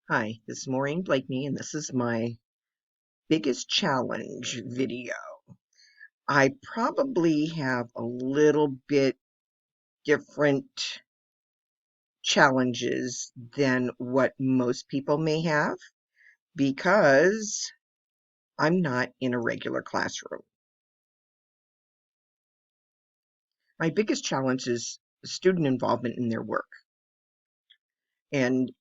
Hi, this is Maureen Blakeney, and this is my biggest challenge video. I probably have a little bit different challenges than what most people may have because I'm not in a regular classroom. My biggest challenge is student involvement in their work. And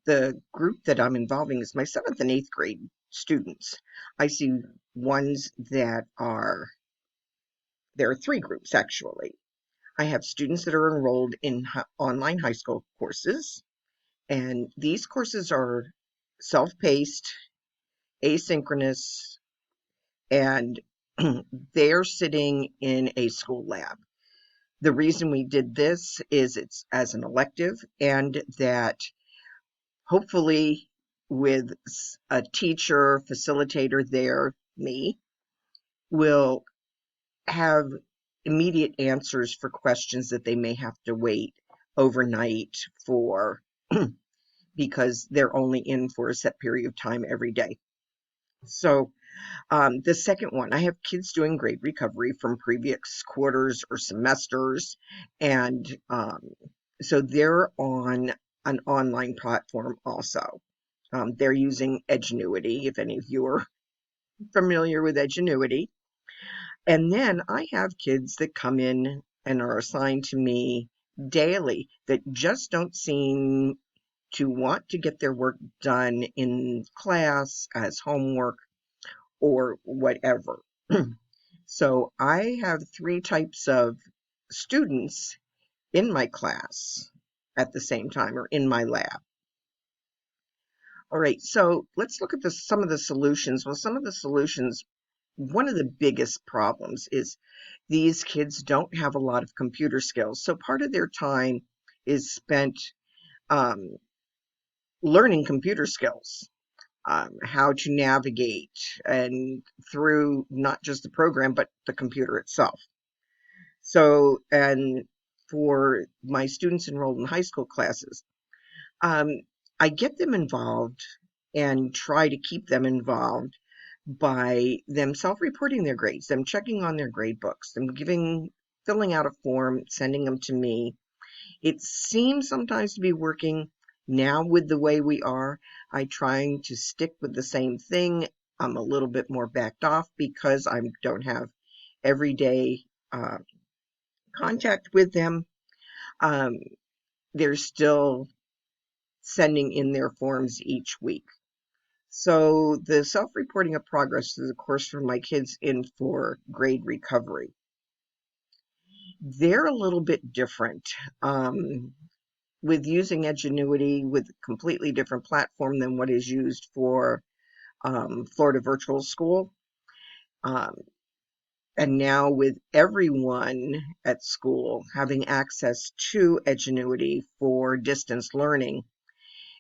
the group that I'm involving is my seventh and eighth grade students. I see ones that there are three groups actually. I have students that are enrolled in online high school courses, and these courses are self-paced, asynchronous, and they're sitting in a school lab. The reason we did this is it's as an elective, and that hopefully with a teacher, facilitator there, me, will have immediate answers for questions that they may have to wait overnight for because they're only in for a set period of time every day. So the second one, I have kids doing grade recovery from previous quarters or semesters, and so they're on an online platform also. They're using Edgenuity, if any of you are familiar with Edgenuity. And then I have kids that come in and are assigned to me daily that just don't seem to want to get their work done in class as homework or whatever. So I have three types of students in my class at the same time or in my lab. All right, so let's look at some of the solutions. Well, some of the solutions, one of the biggest problems is these kids don't have a lot of computer skills. So part of their time is spent um, learning computer skills, how to navigate and through not just the program, but the computer itself. So, and for my students enrolled in high school classes, um, I get them involved and try to keep them involved by them self-reporting their grades, them checking on their grade books, them filling out a form, sending them to me. It seems sometimes to be working now with the way we are. I trying to stick with the same thing. I'm a little bit more backed off because I don't have everyday uh, contact with them. Um, they're still sending in their forms each week. So the self-reporting of progress is, of course, for my kids in for grade recovery. They're a little bit different. With using Edgenuity with a completely different platform than what is used for Florida Virtual School. Um, and now with everyone at school having access to Edgenuity for distance learning,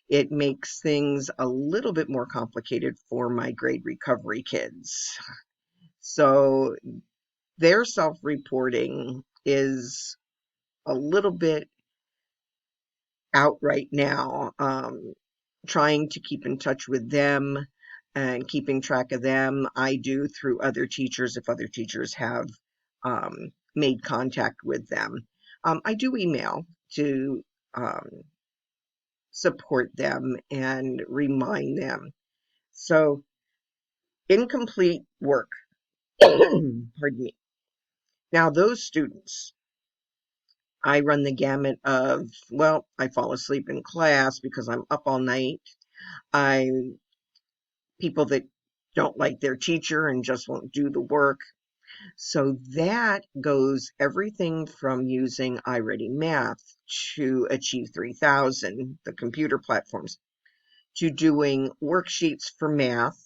it makes things a little bit more complicated for my grade recovery kids. So their self-reporting is a little bit out right now. Trying to keep in touch with them and keeping track of them. I do through other teachers if other teachers have made contact with them. I do email to um, support them and remind them. So, incomplete work. Pardon me. Now, those students, I run the gamut of, well, I fall asleep in class because I'm up all night. I people that don't like their teacher and just won't do the work. So that goes everything from using iReady Math to Achieve 3000, the computer platforms, to doing worksheets for math.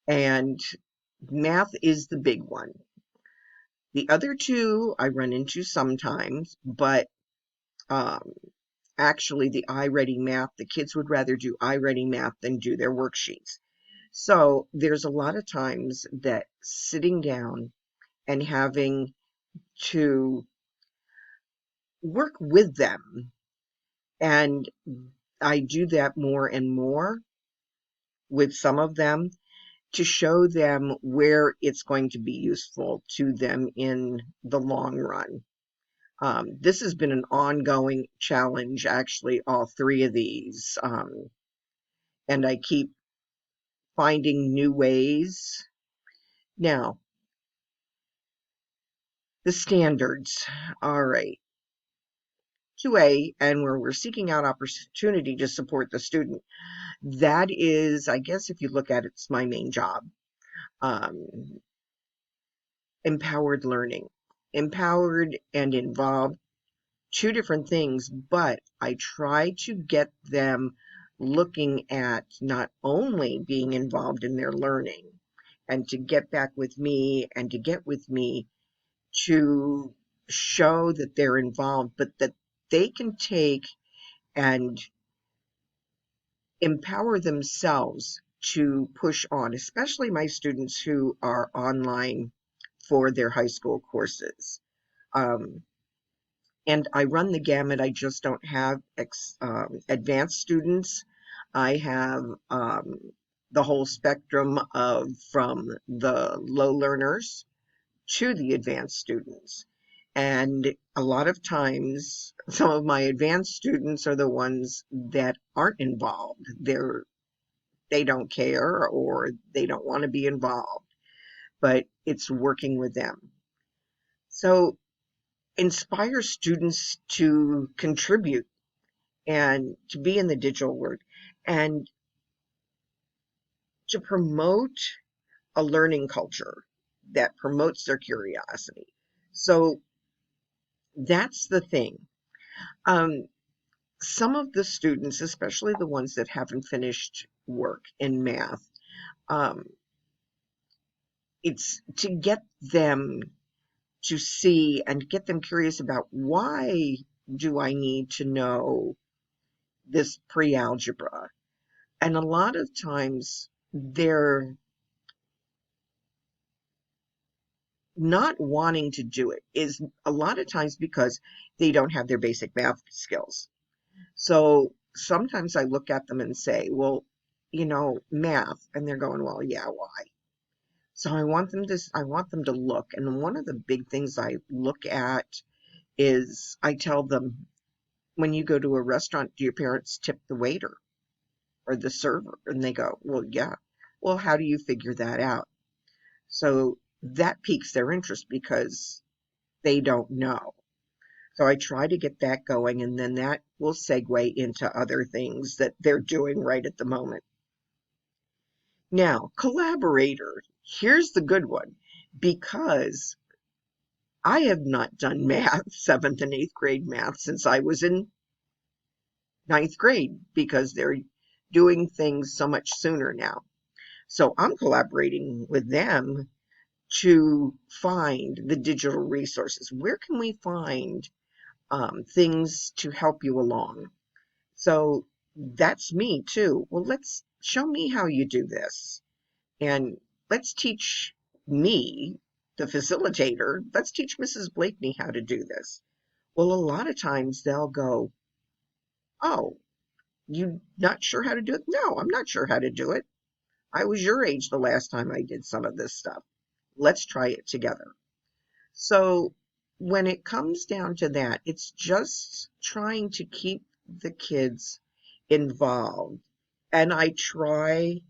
And math is the big one. The other two I run into sometimes, but um, actually the iReady Math, the kids would rather do iReady Math than do their worksheets. So there's a lot of times that sitting down and having to work with them and I do that more and more with some of them to show them where it's going to be useful to them in the long run. This has been an ongoing challenge, actually, all three of these. And I keep finding new ways. Now, the standards. All right. 2A, and where we're seeking out opportunity to support the student. That is, I guess, if you look at it, it's my main job. Um, Empowered learning. Empowered and involved, two different things, but I try to get them looking at not only being involved in their learning and to get back with me and to get with me to show that they're involved, but that they can take and empower themselves to push on, especially my students who are online for their high school courses. Um, and I run the gamut. I just don't have advanced students. I have the whole spectrum of from the low learners to the advanced students. And a lot of times, some of my advanced students are the ones that aren't involved. They don't care or they don't want to be involved, but it's working with them. So inspire students to contribute and to be in the digital world and to promote a learning culture that promotes their curiosity. So that's the thing. Um, some of the students, especially the ones that haven't finished work in math, um, it's to get them to see and get them curious about why do I need to know this pre-algebra? And a lot of times they're not wanting to do it is a lot of times because they don't have their basic math skills. So sometimes I look at them and say, well, math, and they're going, well, yeah, why? So I want them to look. And one of the big things I look at is I tell them, when you go to a restaurant, do your parents tip the waiter or the server? And they go, well, yeah. Well, how do you figure that out? So that piques their interest because they don't know. So I try to get that going, and then that will segue into other things that they're doing right at the moment. Now, collaborator. Here's the good one. Because I have not done math, seventh and eighth grade math, since I was in ninth grade, because they're doing things so much sooner now. So I'm collaborating with them to find the digital resources. Where can we find things to help you along? So that's me too. Well, let's show me how you do this. And let's teach me, the facilitator, let's teach Mrs. Blakeney how to do this. Well, a lot of times they'll go, oh, you not sure how to do it? No, I'm not sure how to do it. I was your age the last time I did some of this stuff. Let's try it together. So when it comes down to that, it's just trying to keep the kids involved. And I try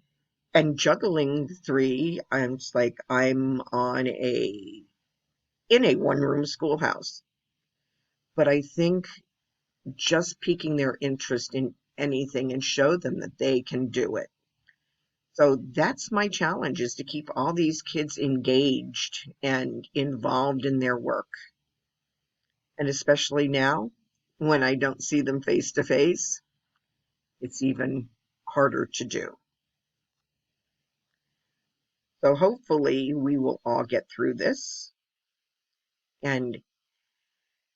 and juggling three, it's like I'm in a one-room schoolhouse. But I think just piquing their interest in anything and show them that they can do it. So that's my challenge, is to keep all these kids engaged and involved in their work. And especially now, when I don't see them face to face, it's even harder to do. So hopefully we will all get through this. And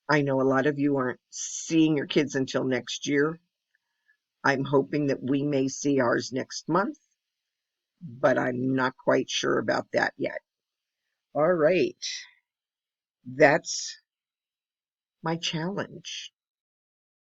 I know a lot of you aren't seeing your kids until next year. I'm hoping that we may see ours next month, but I'm not quite sure about that yet. All right. That's my challenge.